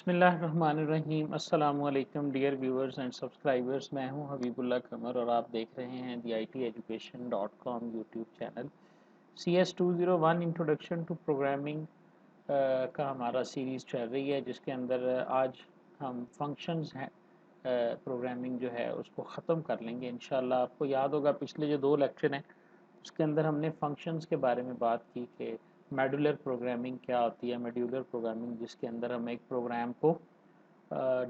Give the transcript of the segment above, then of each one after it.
बिस्मिल्लाहिर्रहमानिर्रहीम अस्सलामुअलैकुम dear viewers and subscribers. मैं हूं हबीबुल्लाह कमर और आप देख रहे हैं the ITeducation.com YouTube channel. CS201 introduction to programming का हमारा सीरीज़ चल रही है, जिसके अंदर आज हम फंक्शंस हैं प्रोग्रामिंग जो है उसको ख़त्म कर लेंगे इंशाल्लाह। आपको याद होगा पिछले जो 2 लेक्चर हैं उसके अंदर हमने फंक्शंस के बारे में बात की कि मॉड्यूलर प्रोग्रामिंग क्या होती है। मॉड्यूलर प्रोग्रामिंग जिसके अंदर हम एक प्रोग्राम को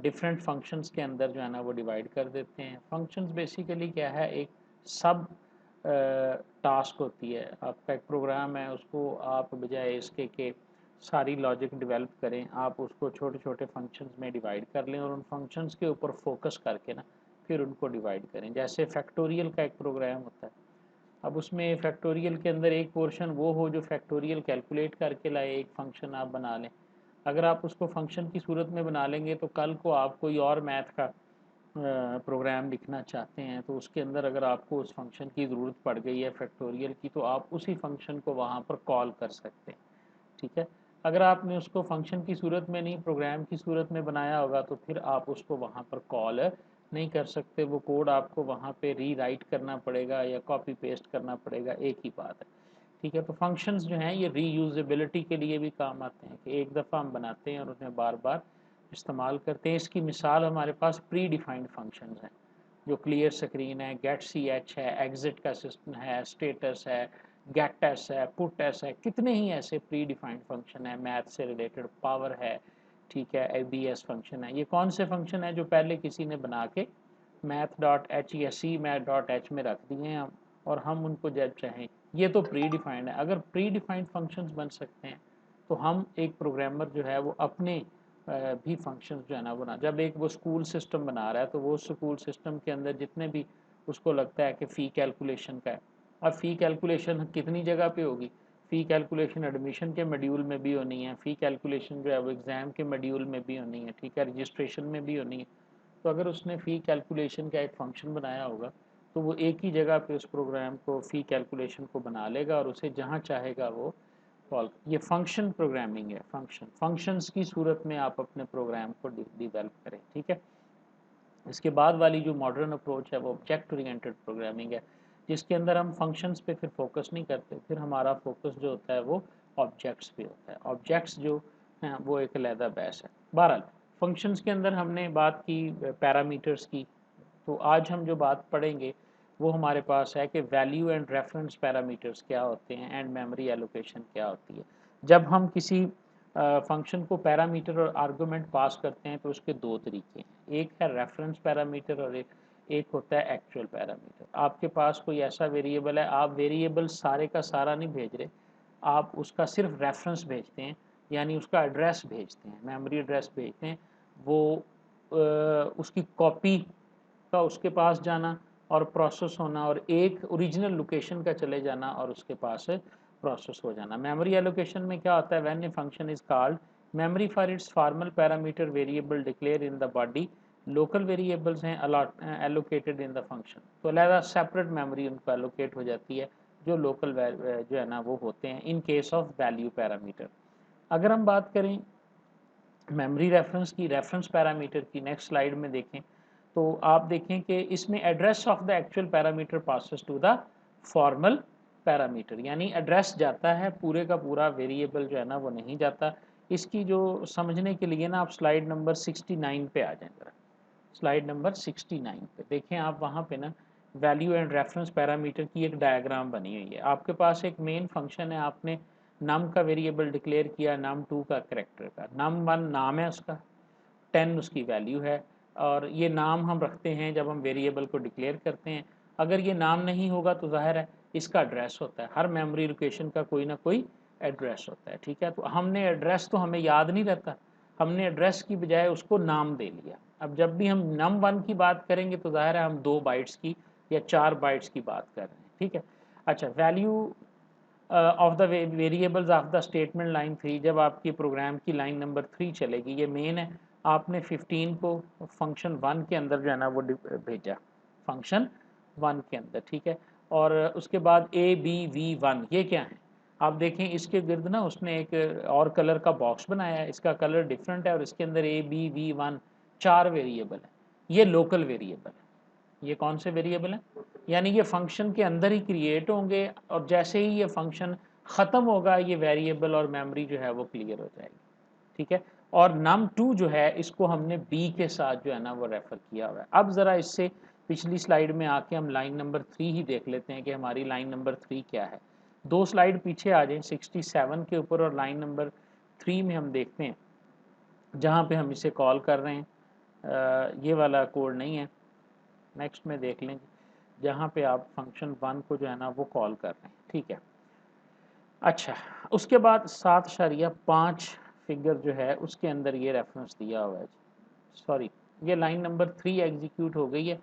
डिफरेंट फंक्शंस के अंदर जो है ना वो डिवाइड कर देते हैं। फंक्शंस बेसिकली क्या है, एक सब टास्क होती है। आपका एक प्रोग्राम है, उसको आप बजाय इसके कि सारी लॉजिक डेवलप करें, आप उसको छोटे छोटे फंक्शंस में डिवाइड कर लें और उन फंक्शंस के ऊपर फोकस करके ना फिर उनको डिवाइड करें। जैसे फैक्टोरियल का एक प्रोग्राम होता है, अब उसमें फैक्टोरियल के अंदर एक पोर्शन वो हो जो फैक्टोरियल कैलकुलेट करके लाए, एक फंक्शन आप बना लें। अगर आप उसको फंक्शन की सूरत में बना लेंगे तो कल को आप कोई और मैथ का प्रोग्राम लिखना चाहते हैं तो उसके अंदर अगर आपको उस फंक्शन की ज़रूरत पड़ गई है फैक्टोरियल की, तो आप उसी फंक्शन को वहाँ पर कॉल कर सकते हैं। ठीक है, अगर आपने उसको फंक्शन की सूरत में नहीं प्रोग्राम की सूरत में बनाया होगा तो फिर आप उसको वहाँ पर कॉल नहीं कर सकते। वो कोड आपको वहाँ पे रीराइट करना पड़ेगा या कॉपी पेस्ट करना पड़ेगा, एक ही बात है। ठीक है, तो फंक्शंस जो हैं ये रीयूजेबिलिटी के लिए भी काम आते हैं कि एक दफ़ा हम बनाते हैं और उन्हें बार बार इस्तेमाल करते हैं। इसकी मिसाल हमारे पास प्री डिफाइंड फंक्शंस हैं, जो क्लियर स्क्रीन है, गेट सी एच है, एग्जिट का सिस्टम है, स्टेटस है, गेट एस है, पुट एस है, कितने ही ऐसे प्री डिफाइंड फंक्शन है। मैथ से रिलेटेड पावर है, ठीक है, ABS फंक्शन है। ये कौन से फंक्शन है जो पहले किसी ने बना के मैथ डॉट एच या सी मैथ डॉट एच में रख दिए हैं हम, और हम उनको जब चाहें, ये तो प्री डिफाइंड है। अगर प्री डिफाइंड फंक्शंस बन सकते हैं तो हम एक प्रोग्रामर जो है वो अपने भी फंक्शंस जो है ना बना, जब एक वो स्कूल सिस्टम बना रहा है तो वो स्कूल सिस्टम के अंदर जितने भी उसको लगता है कि फ़ी कैलकुलेशन का है, अब फ़ी कैलकुलेशन कितनी जगह पे होगी। फ़ी कैलकुलेशन एडमिशन के मॉड्यूल में भी होनी है, फ़ी कैलकुलेशन जो है वो एग्ज़ाम के मॉड्यूल में भी होनी है, ठीक है, रजिस्ट्रेशन में भी होनी है। तो अगर उसने फ़ी कैलकुलेशन का एक फ़ंक्शन बनाया होगा तो वो एक ही जगह पे उस प्रोग्राम को फ़ी कैलकुलेशन को बना लेगा और उसे जहाँ चाहेगा वो कॉल। ये फंक्शन प्रोग्रामिंग है। फंक्शंस की सूरत में आप अपने प्रोग्राम को डिवेल्प करें। ठीक है, इसके बाद वाली जो मॉडर्न अप्रोच है वो ऑब्जेक्ट ओरिएंटेड प्रोग्रामिंग है, जिसके अंदर हम फंक्शंस पे फिर फोकस नहीं करते, फिर हमारा फोकस जो होता है वो ऑब्जेक्ट्स पे होता है। ऑब्जेक्ट्स जो हैं वो एक अलहदा बहस है। बहरहाल फंक्शंस के अंदर हमने बात की पैरामीटर्स की, तो आज हम जो बात पढ़ेंगे वो हमारे पास है कि वैल्यू एंड रेफरेंस पैरामीटर्स क्या होते हैं एंड मेमोरी एलोकेशन क्या होती है। जब हम किसी फंक्शन को पैरामीटर और आर्गुमेंट पास करते हैं तो उसके 2 तरीके हैं, एक है रेफरेंस पैरामीटर और एक होता है एक्चुअल पैरामीटर। आपके पास कोई ऐसा वेरिएबल है, आप वेरिएबल सारे का सारा नहीं भेज रहे, आप उसका सिर्फ रेफरेंस भेजते हैं, यानी उसका एड्रेस भेजते हैं, मेमोरी एड्रेस भेजते हैं। वो उसकी कॉपी का उसके पास जाना और प्रोसेस होना, और एक ओरिजिनल लोकेशन का चले जाना और उसके पास प्रोसेस हो जाना। मेमोरी एलोकेशन में क्या होता है, when a function is called memory for its formal parameter variable declare in the body, local variables हैं एलोकेटेड इन द फंक्शन, तो अलहदा सेपरेट मेमोरी उनको एलोकेट हो जाती है जो लोकल जो है ना वो होते हैं in case of value parameter. अगर हम बात करें मेमोरी रेफरेंस की, रेफरेंस पैरामीटर की, नेक्स्ट स्लाइड में देखें तो आप देखें कि इसमें address of the actual parameter passes to the formal parameter, यानी एड्रेस जाता है, पूरे का पूरा वेरिएबल जो है ना वो नहीं जाता। इसकी जो समझने के लिए ना आप स्लाइड नंबर 69 पे आ जाएं जरा। स्लाइड नंबर 69 पे देखें आप, वहाँ पे ना वैल्यू एंड रेफरेंस पैरामीटर की एक डायग्राम बनी हुई है। आपके पास एक मेन फंक्शन है, आपने नम का वेरिएबल डिक्लेयर किया, num2 का करेक्टर का, num1 नाम है उसका, 10 उसकी वैल्यू है, और ये नाम हम रखते हैं जब हम वेरिएबल को डिक्लेयर करते हैं। अगर ये नाम नहीं होगा तो जाहिर है इसका एड्रेस होता है, हर मेमोरी लोकेशन का कोई ना कोई एड्रेस होता है। ठीक है, तो हमने एड्रेस तो हमें याद नहीं रहता, हमने एड्रेस की बजाय उसको नाम दे लिया। अब जब भी हम num1 की बात करेंगे तो जाहिर है हम 2 बाइट्स की या 4 बाइट्स की बात कर रहे हैं। ठीक है, अच्छा, value of the variables of the statement line 3, जब आपकी प्रोग्राम की लाइन नंबर 3 चलेगी, ये मेन है, आपने 15 को फंक्शन 1 के अंदर जो है ना वो भेजा फंक्शन 1 के अंदर। ठीक है, और उसके बाद ABV1 ये क्या है, आप देखें इसके गिर्द ना उसने एक और कलर का बॉक्स बनाया है, इसका कलर डिफरेंट है और इसके अंदर A, B, V, 1 4 वेरिएबल है। ये लोकल वेरिएबल है। ये कौन से वेरिएबल हैं? यानी ये फंक्शन के अंदर ही क्रिएट होंगे और जैसे ही ये फंक्शन ख़त्म होगा ये वेरिएबल और मेमोरी जो है वो क्लियर हो जाएगी। ठीक है, और num2 जो है इसको हमने b के साथ जो है ना वो रेफर किया हुआ है। अब ज़रा इससे पिछली स्लाइड में आके हम लाइन नंबर 3 ही देख लेते हैं कि हमारी लाइन नंबर 3 क्या है। 2 स्लाइड पीछे आ जाएं 67 के ऊपर और लाइन नंबर 3 में हम देखते हैं जहाँ पे हम इसे कॉल कर रहे हैं। ये वाला कोड नहीं है, नेक्स्ट में देख लेंगे जहाँ पे आप फंक्शन 1 को जो है ना वो कॉल कर रहे हैं। ठीक है, अच्छा, उसके बाद 7.5 फिगर जो है उसके अंदर ये रेफरेंस दिया हुआ है। सॉरी, ये लाइन नंबर 3 एग्जीक्यूट हो गई है।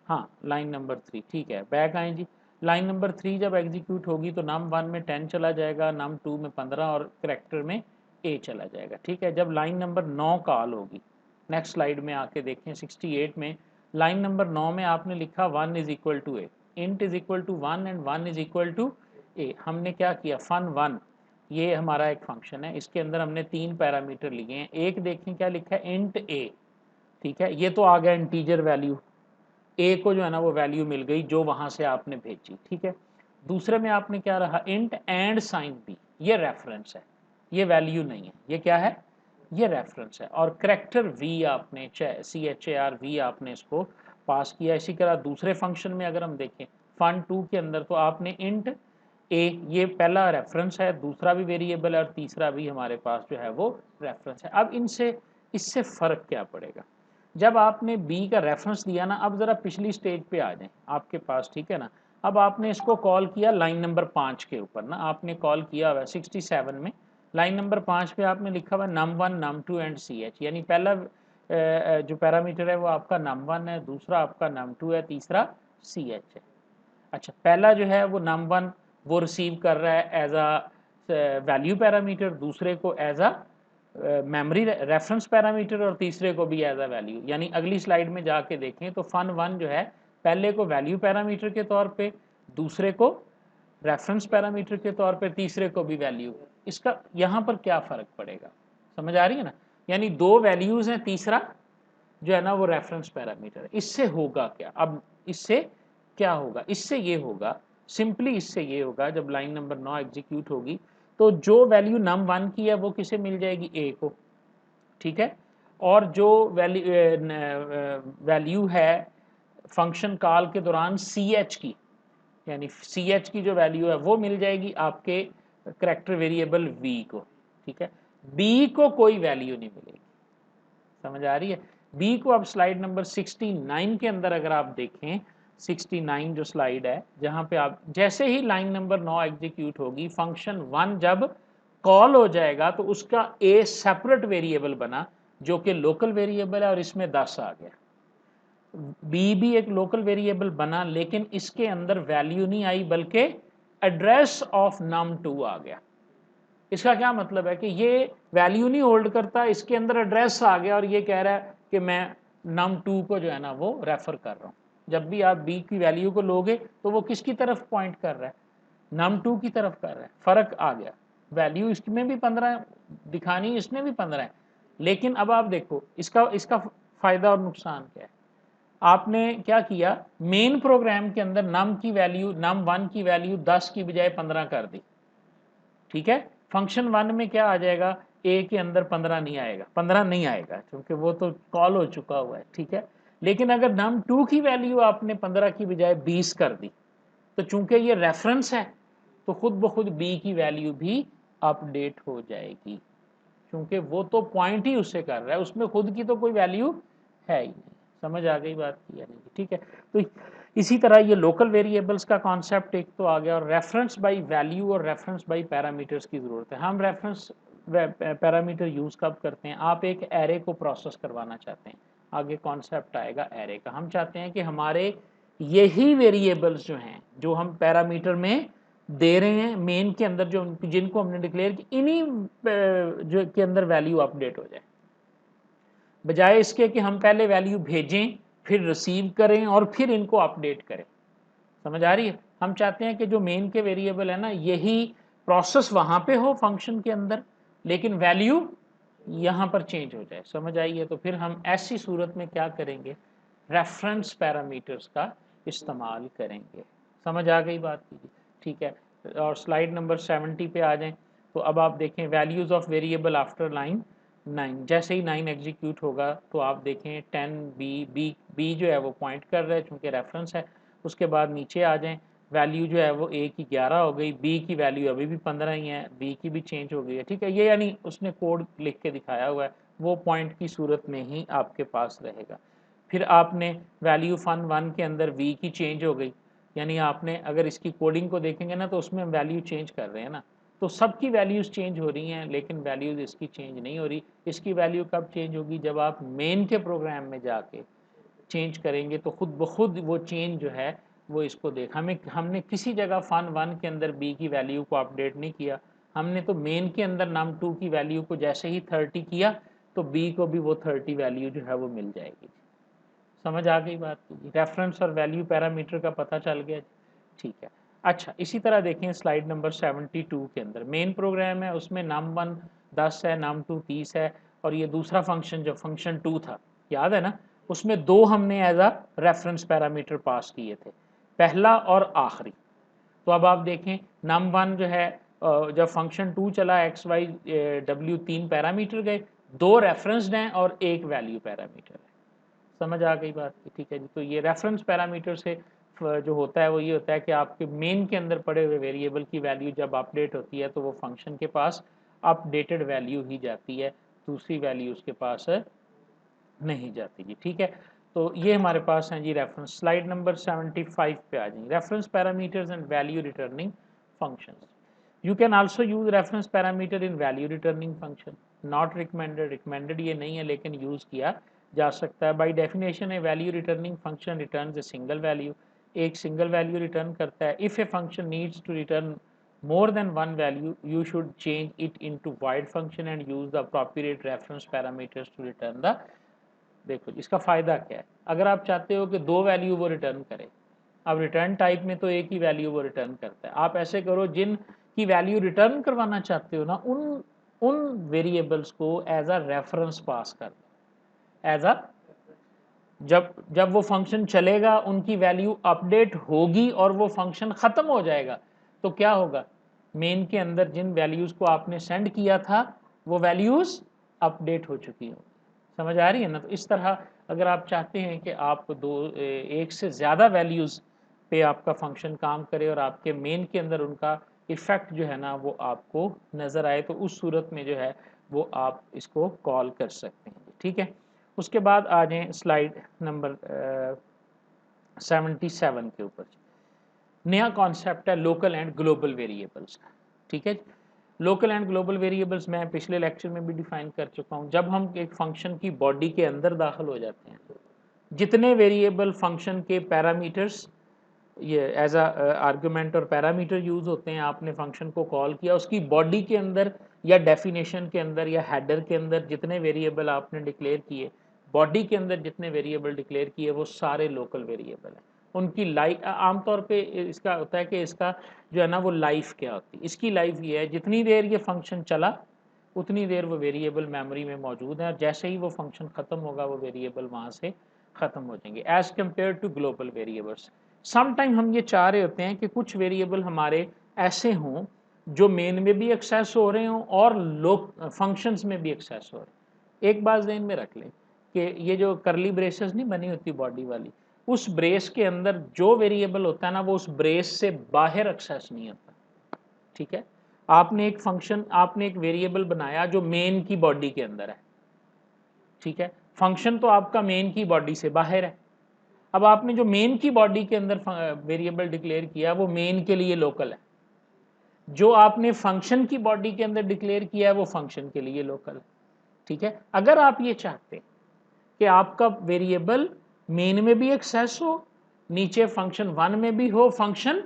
हाँ, लाइन नंबर 3 ठीक है, बैक आएँ जी। लाइन नंबर 3 जब एग्जीक्यूट होगी तो num1 में 10 चला जाएगा, num2 में 15 और करैक्टर में a चला जाएगा। ठीक है, जब लाइन नंबर 9 कॉल होगी, नेक्स्ट स्लाइड में आके देखें 68 में लाइन नंबर 9 में आपने लिखा 1 is equal to a, int is equal to 1 and 1 is equal to a। हमने क्या किया, fun1 ये हमारा एक फंक्शन है, इसके अंदर हमने 3 पैरामीटर लिए हैं। एक देखें क्या लिखा है, int a। ठीक है, ये तो आ गया इंटीजर वैल्यू, a को जो है ना वो वैल्यू मिल गई जो वहाँ से आपने भेजी। ठीक है, दूसरे में आपने क्या रहा, int and साइन b, ये रेफरेंस है, ये वैल्यू नहीं है, ये क्या है, ये रेफरेंस है। और करैक्टर v आपने char आपने इसको पास किया। इसी तरह दूसरे फंक्शन में अगर हम देखें fun2 के अंदर तो आपने int a, ये पहला रेफरेंस है, दूसरा भी वेरिएबल है और तीसरा भी हमारे पास जो है वो रेफरेंस है। अब इनसे इससे फ़र्क क्या पड़ेगा, जब आपने b का रेफरेंस दिया ना, अब ज़रा पिछली स्टेज पे आ जाएं आपके पास। ठीक है ना, अब आपने इसको कॉल किया लाइन नंबर 5 के ऊपर ना, आपने कॉल किया हुआ 67 में लाइन नंबर 5 पे आपने लिखा हुआ num1 num2 एंड ch, यानी पहला जो पैरामीटर है वो आपका num1 है, दूसरा आपका num2 है, तीसरा ch है। अच्छा, पहला जो है वो num1 वो रिसीव कर रहा है एज अ वैल्यू पैरामीटर, दूसरे को as a memory reference parameter और तीसरे को भी एज अ वैल्यू। यानी अगली स्लाइड में जाके देखें तो fun1 जो है पहले को वैल्यू पैरामीटर के तौर पे, दूसरे को रेफरेंस पैरामीटर के तौर पे, तीसरे को भी वैल्यू। इसका यहाँ पर क्या फ़र्क पड़ेगा, समझ आ रही है ना? यानी 2 वैल्यूज़ हैं, तीसरा जो है ना वो रेफरेंस पैरामीटर है। इससे होगा क्या, अब इससे क्या होगा, इससे ये होगा, सिंपली इससे ये होगा, जब लाइन नंबर 9 एग्जीक्यूट होगी तो जो वैल्यू num1 की है वो किसे मिल जाएगी, a को। ठीक है, और जो वैल्यू है फंक्शन कॉल के दौरान ch की, यानी ch की जो वैल्यू है वो मिल जाएगी आपके करैक्टर वेरिएबल v को। ठीक है, b को कोई वैल्यू नहीं मिलेगी, समझ आ रही है? b को अब स्लाइड नंबर 69 के अंदर अगर आप देखें, 69 जो स्लाइड है जहां पे आप जैसे ही लाइन नंबर 9 एग्जीक्यूट होगी, फंक्शन 1 जब कॉल हो जाएगा तो उसका a सेपरेट वेरिएबल बना जो कि लोकल वेरिएबल है और इसमें 10 आ गया। b भी एक लोकल वेरिएबल बना लेकिन इसके अंदर वैल्यू नहीं आई बल्कि एड्रेस ऑफ num2 आ गया। इसका क्या मतलब है कि ये वैल्यू नहीं होल्ड करता, इसके अंदर एड्रेस आ गया और ये कह रहा है कि मैं num2 को जो है ना वो रेफर कर रहा हूँ। जब भी आप b की वैल्यू को लोगे तो वो किसकी तरफ पॉइंट कर रहा है, num2 की तरफ कर रहा है। फ़र्क आ गया, वैल्यू इसमें भी 15 है, दिखानी इसमें भी 15 है, लेकिन अब आप देखो इसका इसका फ़ायदा और नुकसान क्या है। आपने क्या किया, मेन प्रोग्राम के अंदर num1 की वैल्यू 10 की बजाय 15 कर दी। ठीक है, फंक्शन 1 में क्या आ जाएगा, a के अंदर 15 नहीं आएगा, 15 नहीं आएगा क्योंकि वो तो कॉल हो चुका हुआ है। ठीक है, लेकिन अगर num2 की वैल्यू आपने 15 की बजाय 20 कर दी तो चूंकि ये रेफरेंस है तो खुद ब खुद b की वैल्यू भी अपडेट हो जाएगी, क्योंकि वो तो पॉइंट ही उससे कर रहा है, उसमें खुद की तो कोई वैल्यू है ही नहीं। समझ आ गई बात की यानी? ठीक है, तो इसी तरह ये लोकल वेरिएबल्स का कॉन्सेप्ट एक तो आ गया, और रेफरेंस बाय वैल्यू और रेफरेंस बाय पैरामीटर्स की ज़रूरत है। हम रेफरेंस पैरामीटर यूज़ कब करते हैं, आप एक एरे को प्रोसेस करवाना चाहते हैं, आगे कॉन्सेप्ट आएगा एरे का। हम चाहते हैं कि हमारे यही वेरिएबल्स जो हैं जो हम पैरामीटर में दे रहे हैं मेन के अंदर, जो जिनको हमने डिक्लेयर की, इन्हीं जो के अंदर वैल्यू अपडेट हो जाए, बजाय इसके कि हम पहले वैल्यू भेजें फिर रिसीव करें और फिर इनको अपडेट करें। समझ आ रही है? हम चाहते हैं कि जो मेन के वेरिएबल है ना, यही प्रोसेस वहां पे हो फंक्शन के अंदर, लेकिन वैल्यू यहाँ पर चेंज हो जाए। समझ आई है? तो फिर हम ऐसी सूरत में क्या करेंगे, रेफरेंस पैरामीटर्स का इस्तेमाल करेंगे। समझ आ गई बात की? ठीक है। और स्लाइड नंबर 70 पे आ जाएं। तो अब आप देखें values of variable after line 9। जैसे ही 9 एग्जीक्यूट होगा तो आप देखें 10 बी जो है वो पॉइंट कर रहा है चूंकि रेफरेंस है। उसके बाद नीचे आ जाएं, वैल्यू जो है वो ए की 11 हो गई, बी की वैल्यू अभी भी 15 ही है, बी की भी चेंज हो गई है। ठीक है, ये यानी उसने कोड लिख के दिखाया हुआ है, वो पॉइंट की सूरत में ही आपके पास रहेगा। फिर आपने वैल्यू फन 1 के अंदर वी की चेंज हो गई, यानी आपने अगर इसकी कोडिंग को देखेंगे ना तो उसमें हम वैल्यू चेंज कर रहे हैं ना, तो सबकी वैल्यूज़ चेंज हो रही हैं लेकिन वैल्यूज़ इसकी चेंज नहीं हो रही। इसकी वैल्यू कब चेंज होगी, जब आप मेन के प्रोग्राम में जाके चेंज करेंगे तो खुद ब खुद वो चेंज जो है वो इसको देख हमने किसी जगह फन 1 के अंदर बी की वैल्यू को अपडेट नहीं किया, हमने तो मेन के अंदर num2 की वैल्यू को जैसे ही 30 किया तो बी को भी वो 30 वैल्यू जो है वो मिल जाएगी। समझ आ गई बात? रेफरेंस और वैल्यू पैरामीटर का पता चल गया। ठीक है। अच्छा, इसी तरह देखें स्लाइड नंबर 72 के अंदर मेन प्रोग्राम है, उसमें num1 10 है, num2 30 है, और ये दूसरा फंक्शन जो फंक्शन 2 था, याद है ना, उसमें दो हमने as a reference parameter pass किए थे, पहला और आखिरी। तो अब आप देखें num1 जो है जब फंक्शन 2 चला एक्स वाई डब्ल्यू 3 पैरामीटर गए, दो रेफरेंस्ड हैं और एक वैल्यू पैरामीटर है। समझ आ गई बात की? ठीक है जी। तो ये रेफरेंस पैरामीटर से जो होता है वो ये होता है कि आपके मेन के अंदर पड़े हुए वेरिएबल की वैल्यू जब अपडेट होती है तो वो फंक्शन के पास अपडेटेड वैल्यू ही जाती है, दूसरी वैल्यू उसके पास नहीं जाती जी। ठीक है, तो ये हमारे पास हैं जी रेफरेंस। स्लाइड नंबर 75 पे आ जाएंगे, reference parameters and value returning functions. You can also use reference parameter in value returning function, not recommended, recommended ये नहीं है लेकिन यूज किया जा सकता है। By definition a value returning function returns a single value, एक सिंगल वैल्यू रिटर्न करता है। If a function needs to return more than one value, you should change it into void function and use the appropriate reference parameters to return the। देखो इसका फायदा क्या है, अगर आप चाहते हो कि दो वैल्यू वो रिटर्न करे, अब रिटर्न टाइप में तो एक ही वैल्यू वो रिटर्न करता है, आप ऐसे करो जिन की वैल्यू रिटर्न करवाना चाहते हो ना उन उन वेरिएबल्स को एज अ रेफरेंस पास कर दो, एज अ जब जब वो फंक्शन चलेगा उनकी वैल्यू अपडेट होगी और वो फंक्शन खत्म हो जाएगा तो क्या होगा, मेन के अंदर जिन वैल्यूज को आपने सेंड किया था वो वैल्यूज अपडेट हो चुकी हो। समझ आ रही है ना? तो इस तरह अगर आप चाहते हैं कि आप एक से ज़्यादा वैल्यूज़ पे आपका फंक्शन काम करे और आपके मेन के अंदर उनका इफ़ेक्ट जो है ना वो आपको नज़र आए, तो उस सूरत में जो है वो आप इसको कॉल कर सकते हैं। ठीक है, उसके बाद आ जाएं स्लाइड नंबर 77 के ऊपर। नया कॉन्सेप्ट है लोकल एंड ग्लोबल वेरिएबल्स का। ठीक है, लोकल एंड ग्लोबल वेरिएबल्स मैं पिछले लेक्चर में भी डिफाइन कर चुका हूँ। जब हम एक फंक्शन की बॉडी के अंदर दाखिल हो जाते हैं, जितने वेरिएबल फंक्शन के पैरामीटर्स ये एज अ आर्गुमेंट और पैरामीटर यूज होते हैं, आपने फंक्शन को कॉल किया उसकी बॉडी के अंदर या डेफिनेशन के अंदर या हेडर के अंदर जितने वेरिएबल आपने डिक्लेयर किए, बॉडी के अंदर जितने वेरिएबल डिक्लेयर किए वो सारे लोकल वेरिएबल हैं। उनकी लाइफ आमतौर पे इसका होता है कि इसका जो है ना वो लाइफ क्या होती है, इसकी लाइफ ये है जितनी देर ये फंक्शन चला उतनी देर वो वेरिएबल मेमोरी में मौजूद है और जैसे ही वो फंक्शन ख़त्म होगा वो वेरिएबल वहाँ से ख़त्म हो जाएंगे, as compare to global variables. Some time हम ये चाह रहे होते हैं कि कुछ वेरिएबल हमारे ऐसे हों जो मेन में भी एक्सेस हो रहे हों और फंक्शंस में भी एक्सेस हो रहे हैं। एक बात ध्यान में रख लें कि ये जो करली ब्रेसेस नहीं बनी होती बॉडी वाली, उस ब्रेस के अंदर जो वेरिएबल होता है ना वो उस ब्रेस से बाहर एक्सेस नहीं होता। ठीक है, आपने एक फंक्शन आपने एक वेरिएबल बनाया जो मेन की बॉडी के अंदर है। ठीक है, फंक्शन तो आपका मेन की बॉडी से बाहर है। अब आपने जो मेन की बॉडी के अंदर वेरिएबल डिक्लेयर किया वो मेन के लिए लोकल है, जो आपने फंक्शन की बॉडी के अंदर डिक्लेयर किया है वो फंक्शन के लिए लोकल है। ठीक है, अगर आप ये चाहते हैं कि आपका वेरिएबल मेन में भी एक्सेस हो, नीचे फंक्शन 1 में भी हो फंक्शन,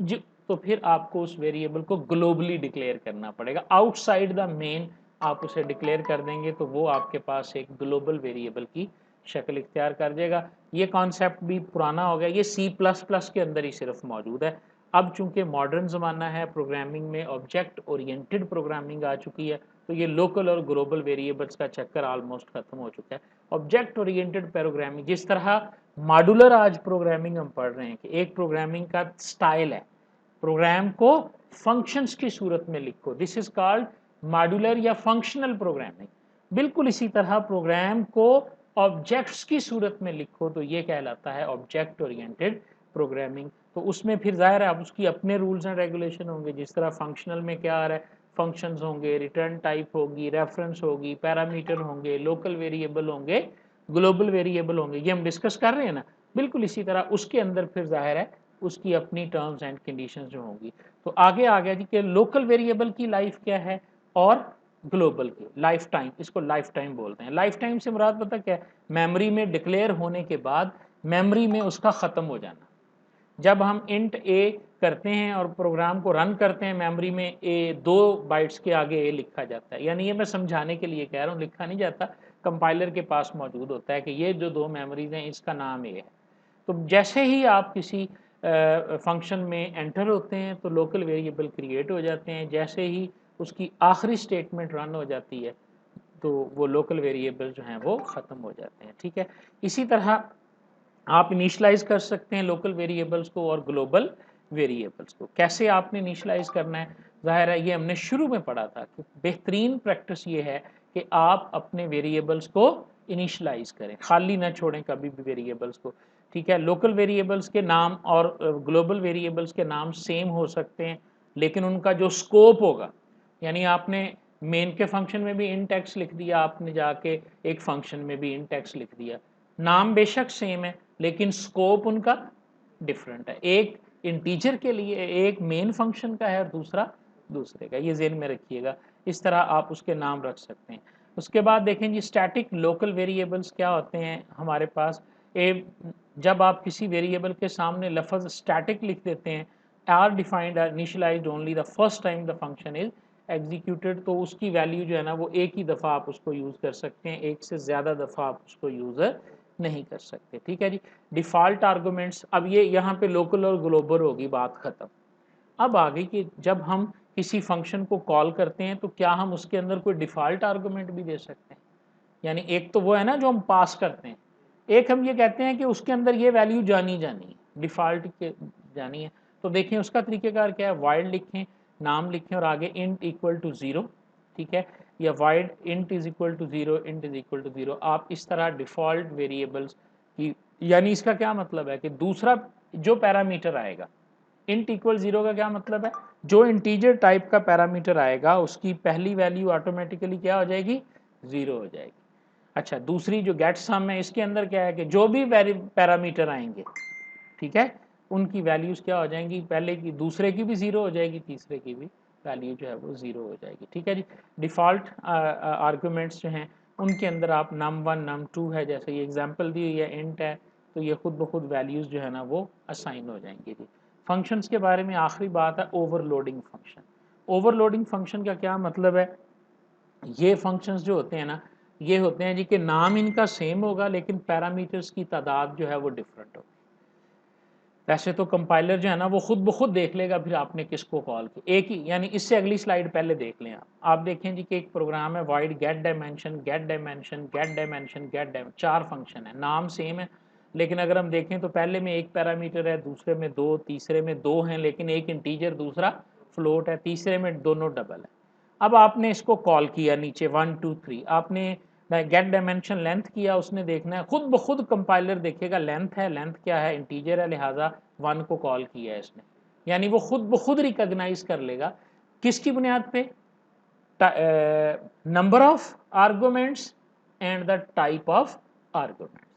तो फिर आपको उस वेरिएबल को ग्लोबली डिक्लेयर करना पड़ेगा। आउटसाइड द मेन आप उसे डिक्लेयर कर देंगे तो वो आपके पास एक ग्लोबल वेरिएबल की शक्ल इख्तियार कर जाएगा। ये कॉन्सेप्ट भी पुराना हो गया, ये C++ के अंदर ही सिर्फ मौजूद है। अब चूंकि मॉडर्न ज़माना है, प्रोग्रामिंग में ऑब्जेक्ट ओरिएंटेड प्रोग्रामिंग आ चुकी है, तो ये लोकल और ग्लोबल वेरिएबल्स का चक्कर ऑलमोस्ट खत्म हो चुका है। ऑब्जेक्ट ओरिएंटेड प्रोग्रामिंग, जिस तरह मॉड्यूलर आज प्रोग्रामिंग हम पढ़ रहे हैं कि एक प्रोग्रामिंग का स्टाइल है, प्रोग्राम को फंक्शंस की सूरत में लिखो, दिस इज कॉल्ड मॉड्यूलर या फंक्शनल प्रोग्रामिंग। बिल्कुल इसी तरह प्रोग्राम को ऑब्जेक्ट्स की सूरत में लिखो तो ये कहलाता है ऑब्जेक्ट ओरिएंटेड प्रोग्रामिंग। तो उसमें फिर जाहिर है अब उसकी अपने रूल्स एंड रेगुलेशन होंगे। जिस तरह फंक्शनल में क्या आ रहा है, फंक्शंस होंगे, रिटर्न टाइप होगी, रेफरेंस होगी, पैरामीटर होंगे, लोकल वेरिएबल होंगे, ग्लोबल वेरिएबल होंगे, ये हम डिस्कस कर रहे हैं ना। बिल्कुल इसी तरह उसके अंदर फिर जाहिर है उसकी अपनी टर्म्स एंड कंडीशंस जो होंगी। तो आगे आ गया जी कि लोकल वेरिएबल की लाइफ क्या है और ग्लोबल की लाइफ टाइम, इसको लाइफ टाइम बोलते हैं। लाइफ टाइम से मुराद पता क्या है, मेमोरी में डिक्लेयर होने के बाद मेमोरी में उसका ख़त्म हो जाना। जब हम इंट ए करते हैं और प्रोग्राम को रन करते हैं, मेमोरी में ए 2 बाइट्स के आगे ए लिखा जाता है। यानी ये मैं समझाने के लिए कह रहा हूँ, लिखा नहीं जाता, कंपाइलर के पास मौजूद होता है कि ये जो 2 मेमोरीज हैं इसका नाम ए है। तो जैसे ही आप किसी फंक्शन में एंटर होते हैं तो लोकल वेरिएबल क्रिएट हो जाते हैं। जैसे ही उसकी आखिरी स्टेटमेंट रन हो जाती है तो वो लोकल वेरिएबल जो हैं वो ख़त्म हो जाते हैं। ठीक है, इसी तरह आप इनिशलाइज कर सकते हैं लोकल वेरिएबल्स को और ग्लोबल वेरिएबल्स को। कैसे आपने इनिशलाइज करना है, ज़ाहिर है ये हमने शुरू में पढ़ा था कि बेहतरीन प्रैक्टिस ये है कि आप अपने वेरिएबल्स को इनिशलाइज करें, खाली ना छोड़ें कभी भी वेरिएबल्स को। ठीक है, लोकल वेरिएबल्स के नाम और ग्लोबल वेरिएबल्स के नाम सेम हो सकते हैं, लेकिन उनका जो स्कोप होगा, यानी आपने मेन के फंक्शन में भी इंट एक्स लिख दिया, आपने जाके एक फंक्शन में भी इंट एक्स लिख दिया, नाम बेशक सेम है लेकिन स्कोप उनका डिफरेंट है। एक इंटीजर के लिए एक मेन फंक्शन का है और दूसरा दूसरे का, ये ज़हन में रखिएगा। इस तरह आप उसके नाम रख सकते हैं। उसके बाद देखें जी, स्टैटिक लोकल वेरिएबल्स क्या होते हैं हमारे पास। जब आप किसी वेरिएबल के सामने लफ्ज़ स्टैटिक लिख देते हैं, are defined are initialized only the first time the function is executed, तो उसकी वैल्यू जो है ना वो एक ही दफ़ा आप उसको यूज़ कर सकते हैं, एक से ज़्यादा दफ़ा आप उसको यूज़ नहीं कर सकते। ठीक है जी, डिफ़ॉल्ट आर्गूमेंट्स, अब ये यहाँ पे लोकल और ग्लोबल होगी बात ख़त्म। अब आगे कि जब हम किसी फंक्शन को कॉल करते हैं तो क्या हम उसके अंदर कोई डिफ़ॉल्ट आर्गूमेंट भी दे सकते हैं। यानी एक तो वो है ना जो हम पास करते हैं, एक हम ये कहते हैं कि उसके अंदर ये वैल्यू जानी जानी है, डिफ़ॉल्ट के जानी है। तो देखें उसका तरीक़ेकार क्या है, वाइड लिखें, नाम लिखें और आगे इंट इक्वल टू 0, ठीक है, या void int is equal to 0, int is equal to 0। आप इस तरह डिफ़ॉल्ट वेरिएबल्स की, यानी इसका क्या मतलब है कि दूसरा जो पैरामीटर आएगा, इंट इक्वल 0 का क्या मतलब है, जो इंटीजर टाइप का पैरामीटर आएगा उसकी पहली वैल्यू ऑटोमेटिकली क्या हो जाएगी, 0 हो जाएगी। अच्छा, दूसरी जो गेट सम है इसके अंदर क्या है कि जो भी पैरामीटर आएंगे, ठीक है, उनकी वैल्यूज़ क्या हो जाएंगी, पहले की दूसरे की भी 0 हो जाएगी, तीसरे की भी वैल्यू जो है वो 0 हो जाएगी। ठीक है जी, डिफ़ॉल्ट आर्गूमेंट्स जो हैं उनके अंदर आप num1 num2 है, जैसे ये एग्जांपल दी हुई है इंट है, तो ये खुद ब खुद वैल्यूज़ जो है ना वो असाइन हो जाएंगी जी। फंक्शंस के बारे में आखिरी बात है, ओवरलोडिंग फंक्शन। ओवरलोडिंग फंक्शन का क्या मतलब है, ये फंक्शंस जो होते हैं ना, ये होते हैं जी कि नाम इनका सेम होगा लेकिन पैरामीटर्स की तादाद जो है वो डिफरेंट होगी। वैसे तो कंपाइलर जो है ना वो खुद ब खुद देख लेगा फिर आपने किसको कॉल किया, एक ही, यानी इससे अगली स्लाइड पहले देख लें आप देखें जी कि एक प्रोग्राम है void get dimension, get dimension, get dimension, get dimension, 4 function है, नाम सेम है, लेकिन अगर हम देखें तो पहले में एक पैरामीटर है, दूसरे में 2, तीसरे में 2 हैं, लेकिन एक इंटीजर दूसरा फ्लोट है, तीसरे में दोनों डबल है। अब आपने इसको कॉल किया नीचे 1 2 3, आपने गेट डायमेंशन लेंथ किया, उसने देखना है खुद ब खुद कंपाइलर देखेगा लेंथ है, लेंथ क्या है, इंटीजर है, लिहाजा 1 को कॉल किया है इसने, यानी वो खुद ब खुद रिकॉग्नाइज कर लेगा किसकी बुनियाद पे, number of arguments and the type of arguments.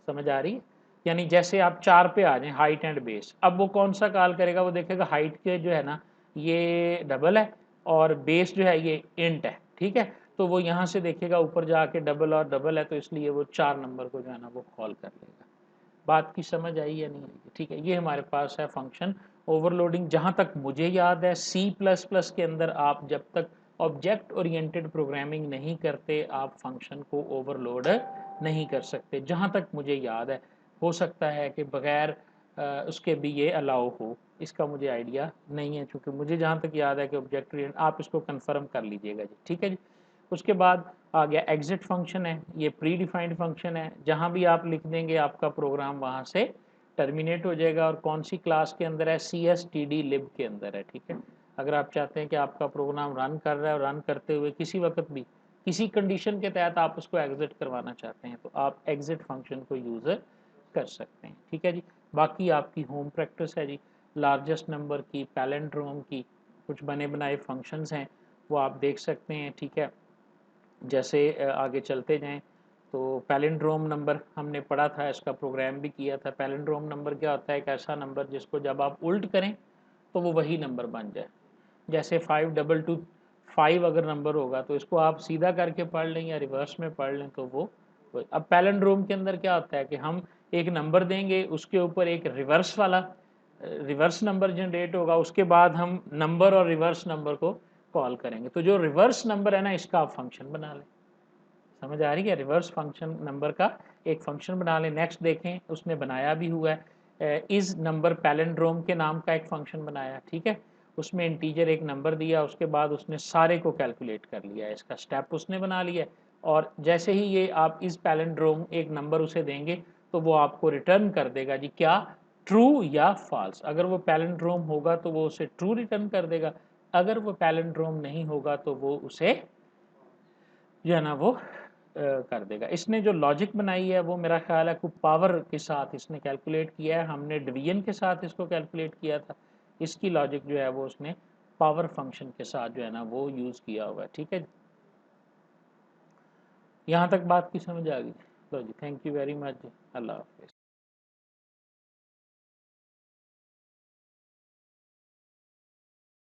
समझ आ रही है, यानी जैसे आप 4 पे आ जाएं, हाइट एंड बेस, अब वो कौन सा कॉल करेगा, वो देखेगा हाइट के जो है ना ये डबल है और बेस जो है ये इंट है, ठीक है, तो वो यहाँ से देखेगा ऊपर जाके डबल और डबल है, तो इसलिए वो 4 नंबर को जो है ना वो कॉल कर लेगा। बात की समझ आई या नहीं आई, ठीक है, ये हमारे पास है फंक्शन ओवरलोडिंग। जहाँ तक मुझे याद है C++ के अंदर आप जब तक ऑब्जेक्ट ओरिएंटेड प्रोग्रामिंग नहीं करते आप फंक्शन को ओवरलोड नहीं कर सकते, जहाँ तक मुझे याद है। हो सकता है कि बगैर उसके भी ये अलाउ हो, इसका मुझे आइडिया नहीं है, चूँकि मुझे जहाँ तक याद है कि ऑब्जेक्ट ओरिएंटेड, आप इसको कन्फर्म कर लीजिएगा जी, ठीक है जी। उसके बाद आ गया एग्जिट फंक्शन है, ये प्री डिफाइंड फंक्शन है, जहाँ भी आप लिख देंगे आपका प्रोग्राम वहाँ से टर्मिनेट हो जाएगा, और कौन सी क्लास के अंदर है, CSTD लिब के अंदर है, ठीक है। अगर आप चाहते हैं कि आपका प्रोग्राम रन कर रहा है और रन करते हुए किसी वक्त भी किसी कंडीशन के तहत आप उसको एग्जिट करवाना चाहते हैं, तो आप एग्जिट फंक्शन को यूज़ कर सकते हैं, ठीक है जी। बाकी आपकी होम प्रैक्टिस है जी, लार्जेस्ट नंबर की, पैलेंड्रोम की, कुछ बने बनाए फंक्शंस हैं वो आप देख सकते हैं, ठीक है। जैसे आगे चलते जाएं तो पैलिंड्रोम नंबर हमने पढ़ा था, इसका प्रोग्राम भी किया था। पैलिंड्रोम नंबर क्या होता है, एक ऐसा नंबर जिसको जब आप उल्ट करें तो वो वही नंबर बन जाए। जैसे 5225 अगर नंबर होगा तो इसको आप सीधा करके पढ़ लें या रिवर्स में पढ़ लें तो वो अब पैलिंड्रोम के अंदर क्या होता है कि हम एक नंबर देंगे, उसके ऊपर एक रिवर्स नंबर जनरेट होगा, उसके बाद हम नंबर और रिवर्स नंबर को कॉल करेंगे। तो जो रिवर्स नंबर है ना, इसका आप फंक्शन बना लें। समझ आ रही है, रिवर्स फंक्शन नंबर का एक फंक्शन बना लें। नेक्स्ट देखें, उसने बनाया भी हुआ है, इस नंबर पैलिंड्रोम के नाम का एक फंक्शन बनाया, ठीक है। उसमें इंटीजर एक नंबर दिया, उसके बाद उसने सारे को कैलकुलेट कर लिया, इसका स्टेप उसने बना लिया। और जैसे ही ये आप इस पैलिंड्रोम एक नंबर उसे देंगे तो वो आपको रिटर्न कर देगा जी, क्या, ट्रू या फॉल्स। अगर वो पैलिंड्रोम होगा तो वो उसे ट्रू रिटर्न कर देगा, अगर वो पैलिंड्रोम नहीं होगा तो वो उसे जो है ना वो कर देगा। इसने जो लॉजिक बनाई है वो मेरा ख्याल है खूब पावर के साथ इसने कैलकुलेट किया है, हमने डिवीजन के साथ इसको कैलकुलेट किया था। इसकी लॉजिक जो है वो उसने पावर फंक्शन के साथ जो है ना वो यूज़ किया हुआ है, ठीक है। यहाँ तक बात की समझ आ गई? लो जी, थैंक यू वेरी मच जी, अल्लाह हाफिज़।